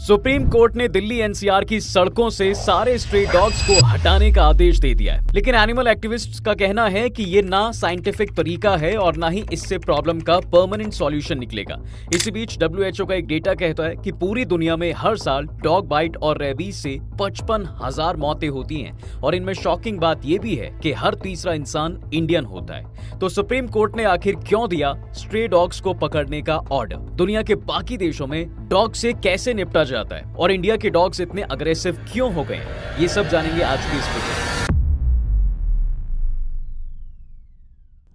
Supreme court ने Delhi NCR की सड़कों से सारे स्ट्रे डॉग्स को हटाने का आदेश दे दिया है, लेकिन एनिमल एक्टिविस्ट्स का कहना है कि ये ना साइंटिफिक तरीका है और ना ही इससे प्रॉब्लम का परमानेंट सॉल्यूशन निकलेगा। इसी बीच डब्ल्यूएचओ का एक डेटा कहता है कि पूरी दुनिया में हर साल डॉग बाइट और रेबीज से 55,000 मौतें होती हैं और इनमें शॉकिंग बात यह भी है कि हर तीसरा इंसान इंडियन होता है। तो सुप्रीम कोर्ट ने आखिर क्यों दिया स्ट्रे डॉग्स को पकड़ने का ऑर्डर? दुनिया के बाकी देशों में डॉग से कैसे निपटा जाता है और इंडिया के डॉग्स इतने अग्रेसिव क्यों हो गए हैं, ये सब जानेंगे आज की इस वीडियो।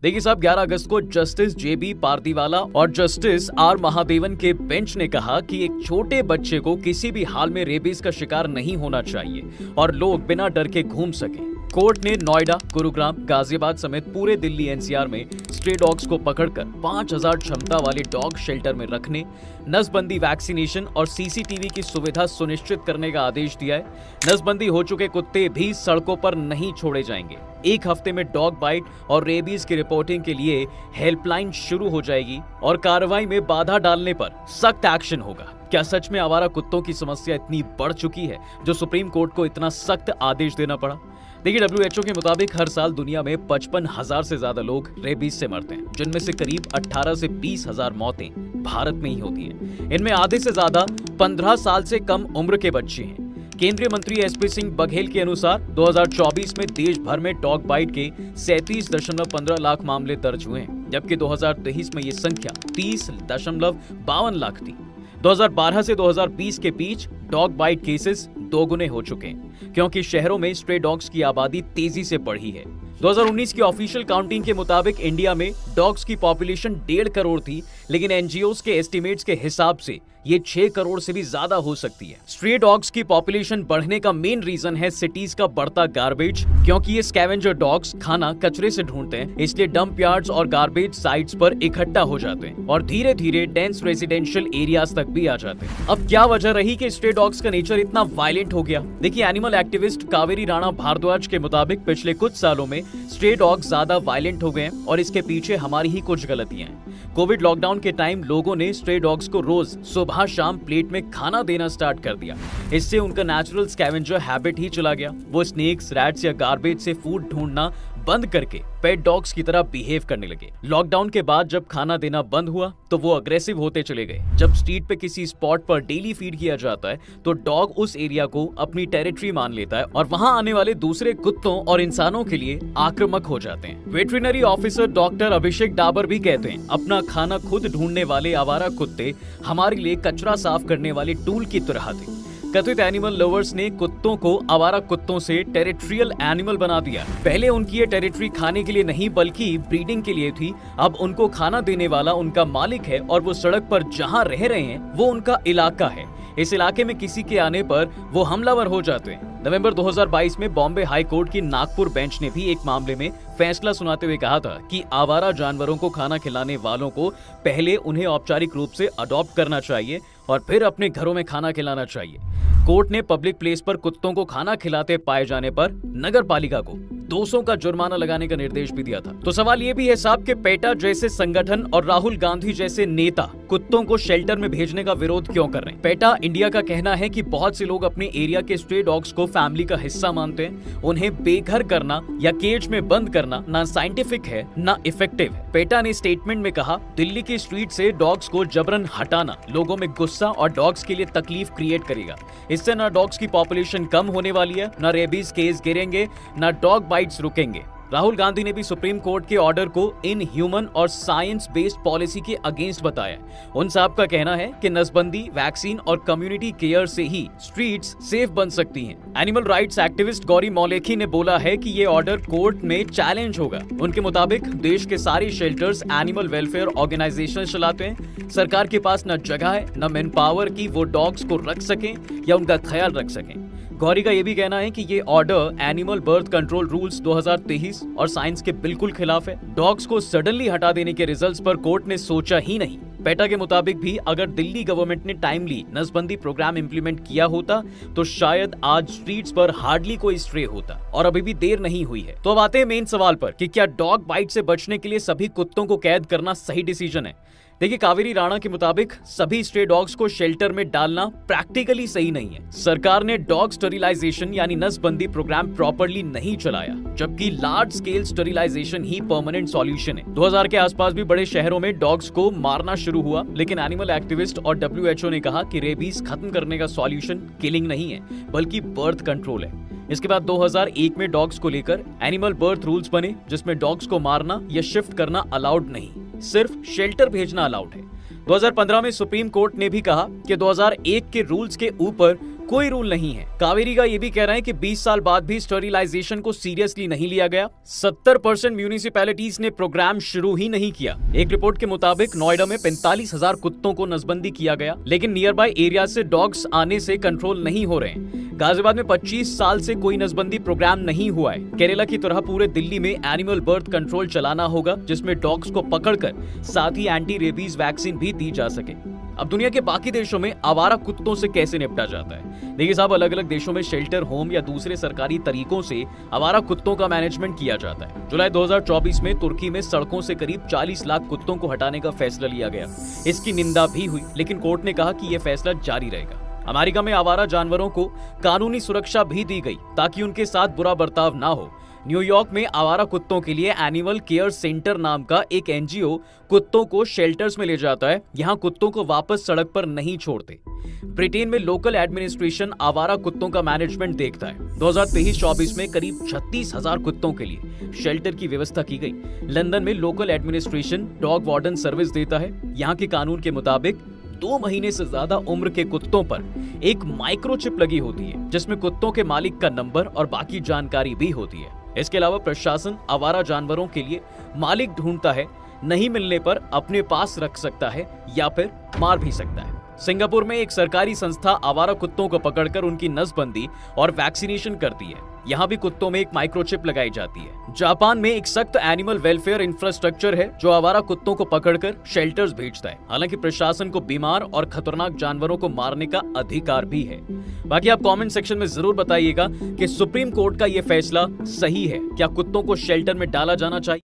देखिए साहब, 11 अगस्त को जस्टिस जेबी पारदीवाला और जस्टिस आर महादेवन के बेंच ने कहा कि एक छोटे बच्चे को किसी भी हाल में रेबीज का शिकार नहीं होना चाहिए और लोग बिना डर के घूम सकें। कोर्ट ने नोएडा, गुरुग्राम, गाजियाबाद समेत पूरे दिल्ली एनसीआर में स्ट्रे डॉग्स को पकड़कर 5,000 क्षमता वाले डॉग शेल्टर में रखने, नसबंदी, वैक्सीनेशन और सीसीटीवी की सुविधा सुनिश्चित करने का आदेश दिया है। नसबंदी हो चुके कुत्ते भी सड़कों पर नहीं छोड़े जाएंगे। एक हफ्ते में डॉग बाइट और रेबीज की रिपोर्टिंग के लिए हेल्पलाइन शुरू हो जाएगी और कार्रवाई में बाधा डालने पर सख्त एक्शन होगा। क्या सच में आवारा कुत्तों की समस्या इतनी बढ़ चुकी है जो सुप्रीम कोर्ट को इतना सख्त आदेश देना पड़ा? देखिए, डब्ल्यूएचओ के मुताबिक हर साल दुनिया में 55,000 से ज्यादा लोग रेबीज से मरते हैं, जिनमें से करीब 18 से 20,000 मौतें भारत में ही होती हैं। इनमें आधे से ज्यादा 15 साल से कम उम्र के बच्चे हैं। केंद्रीय मंत्री एसपी सिंह बघेल के अनुसार 2024 में देश भर में डॉग बाइट के 37.15 लाख मामले दर्ज हुए हैं, जबकि 2023 में ये संख्या 30.52 लाख थी। 2012 से 2020 के बीच डॉग बाइट केसेस दोगुने हो चुके हैं, क्योंकि शहरों में स्ट्रे डॉग्स की आबादी तेजी से बढ़ी है। 2019 की ऑफिशियल काउंटिंग के मुताबिक इंडिया में डॉग्स की पॉपुलेशन 1.5 करोड़ थी, लेकिन एनजीओस के एस्टिमेट्स के हिसाब से ये 6 करोड़ से भी ज्यादा हो सकती है। स्ट्रे डॉग्स की पॉपुलेशन बढ़ने का मेन रीजन है सिटीज का बढ़ता गार्बेज, क्योंकि ये स्कैवेंजर डॉग्स खाना कचरे से ढूंढते हैं, इसलिए डंप यार्ड्स और गार्बेज साइट्स पर इकट्ठा हो जाते हैं और धीरे धीरे डेंस रेजिडेंशियल एरियाज तक भी आ जाते हैं। अब क्या वजह रही कि स्ट्रे डॉग्स का नेचर इतना वायलेंट हो गया? देखिए, एनिमल एक्टिविस्ट कावेरी राणा भारद्वाज के मुताबिक पिछले कुछ सालों में स्ट्रे डॉग्स ज्यादा वायलेंट हो गए हैं और इसके पीछे हमारी ही कुछ गलतियां हैं। कोविड लॉकडाउन के टाइम लोगों ने स्ट्रे डॉग्स को रोज सुबह शाम प्लेट में खाना देना स्टार्ट कर दिया। इससे उनका नेचुरल स्कैवेंजर हैबिट ही चला गया। वो स्नेक्स, रैट्स या गार्बेज से फूड ढूंढना बंद करके पेट डॉग्स की तरह बिहेव करने लगे। लॉकडाउन के बाद जब खाना देना बंद हुआ तो वो अग्रेसिव होते चले गए। जब स्ट्रीट पे किसी स्पॉट पर डेली फीड किया जाता है तो डॉग उस एरिया को अपनी टेरिटरी मान लेता है और वहां आने वाले दूसरे कुत्तों और इंसानों के लिए आक्रामक हो जाते हैं। वेटरिनरी ऑफिसर डॉक्टर अभिषेक डाबर भी कहते हैं, अपना खाना खुद ढूंढने वाले आवारा कुत्ते हमारे लिए कचरा साफ करने वाले टूल की तरह थे। कथित एनिमल लवर्स ने कुत्तों को आवारा कुत्तों से टेरिटोरियल एनिमल बना दिया। पहले उनकी ये टेरिटरी खाने के लिए नहीं बल्कि ब्रीडिंग के लिए थी। अब उनको खाना देने वाला उनका मालिक है और वो सड़क पर जहां रह रहे हैं वो उनका इलाका है। इस इलाके में किसी के आने पर वो हमलावर हो जाते हैं। नवंबर 2022 में बॉम्बे हाई कोर्ट की नागपुर बेंच ने भी एक मामले में फैसला सुनाते हुए कहा था कि आवारा जानवरों को खाना खिलाने वालों को पहले उन्हें औपचारिक रूप से अडॉप्ट करना चाहिए और फिर अपने घरों में खाना खिलाना चाहिए। कोर्ट ने पब्लिक प्लेस पर कुत्तों को खाना खिलाते पाए जाने पर नगर पालिका को 200 का जुर्माना लगाने का निर्देश भी दिया था। तो सवाल ये भी है साहब कि पेटा जैसे संगठन और राहुल गांधी जैसे नेता कुत्तों को शेल्टर में भेजने का विरोध क्यों कर रहे हैं? पेटा इंडिया का कहना है कि बहुत से लोग अपने एरिया के स्ट्रे डॉग्स को फैमिली का हिस्सा मानते हैं। उन्हें बेघर करना या केज में बंद करना ना साइंटिफिक है ना इफेक्टिव है। पेटा ने स्टेटमेंट में कहा, दिल्ली की स्ट्रीट से डॉग्स को जबरन हटाना लोगों में गुस्सा और डॉग्स के लिए तकलीफ क्रिएट करेगा। इससे ना डॉग्स की पॉपुलेशन कम होने वाली है, ना रेबीज केस गिरेंगे, ना डॉग बाइट्स रुकेंगे। राहुल गांधी ने भी सुप्रीम कोर्ट के ऑर्डर को इन ह्यूमन और साइंस बेस्ड पॉलिसी के अगेंस्ट बताया। उन साहब का कहना है कि नसबंदी, वैक्सीन और कम्युनिटी केयर से ही स्ट्रीट्स सेफ बन सकती हैं। Animal rights activist Gauri Moulekhi ने बोला है कि ये ऑर्डर कोर्ट में चैलेंज होगा। उनके मुताबिक देश के सारे शेल्टर्स एनिमल वेलफेयर ऑर्गेनाइजेशन चलाते हैं। सरकार के पास न जगह है न मैन पावर की वो डॉग्स को रख सकें या उनका ख्याल रख सकें। गौरी का ये भी कहना है कि ये order animal birth control rules 2023 और साइंस के बिल्कुल खिलाफ है। डॉग्स को सडनली हटा देने के रिजल्ट्स पर कोर्ट ने सोचा ही नहीं। पेटा के मुताबिक भी अगर दिल्ली गवर्नमेंट ने टाइमली नसबंदी प्रोग्राम इंप्लीमेंट किया होता तो शायद आज स्ट्रीट्स पर हार्डली कोई स्ट्रे होता और अभी भी देर नहीं हुई है। तो अब आते हैं मेन सवाल पर कि क्या डॉग बाइट से बचने के लिए सभी कुत्तों को कैद करना सही डिसीजन है? देखिए, कावेरी राणा के मुताबिक सभी स्ट्रे डॉग्स को शेल्टर में डालना प्रैक्टिकली सही नहीं है। सरकार ने डॉग स्टरिलाइजेशन यानी नसबंदी प्रोग्राम प्रॉपर्ली नहीं चलाया, जबकि लार्ज स्केल स्टरिलाइजेशन ही परमानेंट सॉल्यूशन है। 2000 के आसपास भी बड़े शहरों में डॉग्स को मारना शुरू हुआ, लेकिन एनिमल एक्टिविस्ट और WHO ने कहा कि रेबीज खत्म करने का सॉल्यूशन किलिंग नहीं है, बल्कि बर्थ कंट्रोल है। इसके बाद 2001 में डॉग्स को लेकर एनिमल बर्थ रूल्स बने, जिसमें डॉग्स को मारना या शिफ्ट करना अलाउड नहीं, सिर्फ शेल्टर भेजना अलाउड है। 2015 में सुप्रीम कोर्ट ने भी कहा कि 2001 के रूल्स के ऊपर कोई रूल नहीं है। कावेरी का ये भी कह रहे हैं कि 20 साल बाद भी स्टरिलाइजेशन को सीरियसली नहीं लिया गया। 70% म्यूनिसिपैलिटीज ने प्रोग्राम शुरू ही नहीं किया। एक रिपोर्ट के मुताबिक नोएडा में 45,000 कुत्तों को नसबंदी किया गया, लेकिन नियर बाय एरिया से डॉग्स आने से कंट्रोल नहीं हो रहे हैं। गाजियाबाद में 25 साल से कोई नसबंदी प्रोग्राम नहीं हुआ है। केरला की तरह पूरे दिल्ली में एनिमल बर्थ कंट्रोल चलाना होगा, जिसमें डॉग्स को पकड़कर साथ ही एंटी रेबीज वैक्सीन भी दी जा सके। अब दुनिया के बाकी देशों में आवारा कुत्तों से कैसे निपटा जाता है? देखिए साहब, अलग अलग देशों में शेल्टर होम या दूसरे सरकारी तरीकों से आवारा कुत्तों का मैनेजमेंट किया जाता है। जुलाई 2024 में तुर्की में सड़कों से करीब 40 लाख कुत्तों को हटाने का फैसला लिया गया। इसकी निंदा भी हुई, लेकिन कोर्ट ने कहा कि यह फैसला जारी रहेगा। अमेरिका में आवारा जानवरों को कानूनी सुरक्षा भी दी गई ताकि उनके साथ बुरा बर्ताव ना हो। न्यूयॉर्क में आवारा कुत्तों के लिए एनिमल केयर सेंटर नाम का एक NGO कुत्तों को शेल्टर्स में ले जाता है। यहाँ कुत्तों को वापस सड़क पर नहीं छोड़ते। ब्रिटेन में लोकल एडमिनिस्ट्रेशन आवारा कुत्तों का मैनेजमेंट देखता है। 2023-24 में करीब 36,000 कुत्तों के लिए शेल्टर की व्यवस्था की गई। लंदन में local administration dog warden service देता है। यहाँ के कानून के मुताबिक 2 महीने से ज्यादा उम्र के कुत्तों पर एक माइक्रोचिप लगी होती है, जिसमें कुत्तों के मालिक का नंबर और बाकी जानकारी भी होती है। इसके अलावा प्रशासन आवारा जानवरों के लिए मालिक ढूंढता है, नहीं मिलने पर अपने पास रख सकता है या फिर मार भी सकता है। सिंगापुर में एक सरकारी संस्था आवारा कुत्तों को पकड़कर उनकी नसबंदी और वैक्सीनेशन करती है। यहाँ भी कुत्तों में एक माइक्रोचिप लगाई जाती है। जापान में एक सख्त एनिमल वेलफेयर इंफ्रास्ट्रक्चर है जो आवारा कुत्तों को पकड़कर शेल्टर्स भेजता है। हालांकि प्रशासन को बीमार और खतरनाक जानवरों को मारने का अधिकार भी है। बाकी आप कमेंट सेक्शन में जरूर बताइएगा कि सुप्रीम कोर्ट का ये फैसला सही है। क्या कुत्तों को शेल्टर में डाला जाना चाहिए?